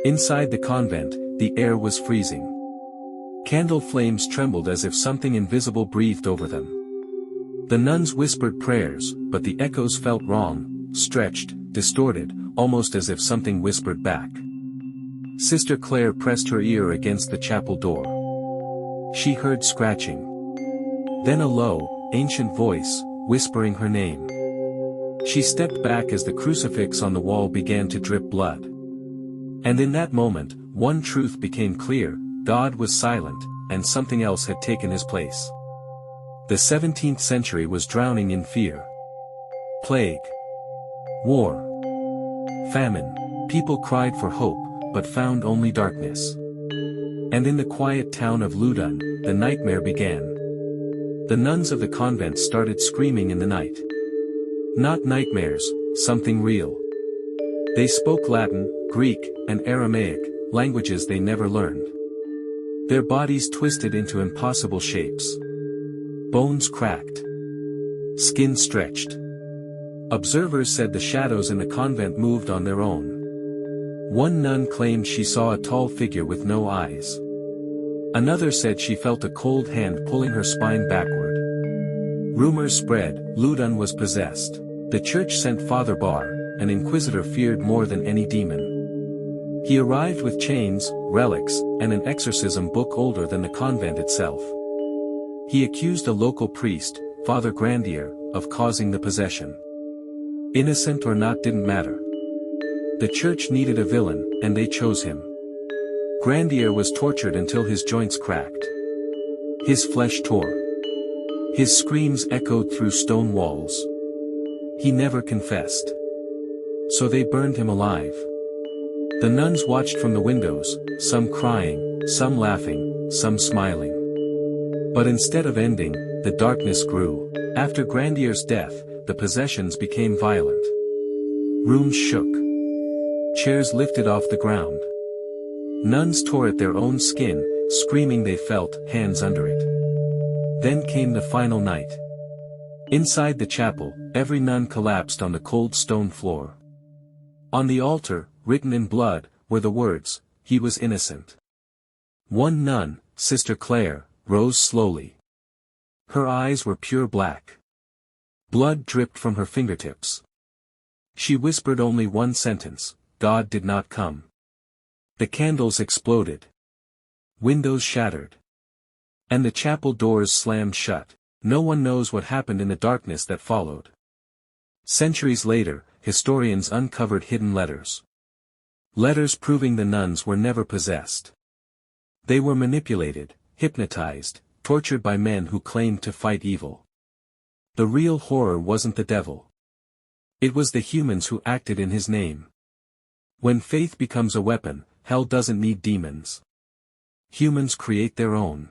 Inside the convent, the air was freezing. Candle flames trembled as if something invisible breathed over them. The nuns whispered prayers, but the echoes felt wrong, stretched, distorted, almost as if something whispered back. Sister Claire pressed her ear against the chapel door. She heard scratching. Then a low, ancient voice, whispering her name. She stepped back as the crucifix on the wall began to drip blood. And in that moment, one truth became clear: God was silent, and something else had taken his place. The 17th century was drowning in fear. Plague. War. Famine. People cried for hope, but found only darkness. And in the quiet town of Loudun, the nightmare began. The nuns of the convent started screaming in the night. Not nightmares, something real. They spoke Latin, Greek, and Aramaic, languages they never learned. Their bodies twisted into impossible shapes. Bones cracked. Skin stretched. Observers said the shadows in the convent moved on their own. One nun claimed she saw a tall figure with no eyes. Another said she felt a cold hand pulling her spine backward. Rumors spread: Loudun was possessed. The church sent Father Bar, an inquisitor feared more than any demon. He arrived with chains, relics, and an exorcism book older than the convent itself. He accused a local priest, Father Grandier, of causing the possession. Innocent or not didn't matter. The church needed a villain, and they chose him. Grandier was tortured until his joints cracked. His flesh tore. His screams echoed through stone walls. He never confessed. So they burned him alive. The nuns watched from the windows, some crying, some laughing, some smiling. But instead of ending, the darkness grew. After Grandier's death, the possessions became violent. Rooms shook. Chairs lifted off the ground. Nuns tore at their own skin, screaming they felt hands under it. Then came the final night. Inside the chapel, every nun collapsed on the cold stone floor. On the altar, written in blood, were the words, "He was innocent." One nun, Sister Claire, rose slowly. Her eyes were pure black. Blood dripped from her fingertips. She whispered only one sentence: God did not come. The candles exploded. Windows shattered. And the chapel doors slammed shut. No one knows what happened in the darkness that followed. Centuries later, historians uncovered hidden letters. Letters proving the nuns were never possessed. They were manipulated, hypnotized, tortured by men who claimed to fight evil. The real horror wasn't the devil. It was the humans who acted in his name. When faith becomes a weapon, hell doesn't need demons. Humans create their own.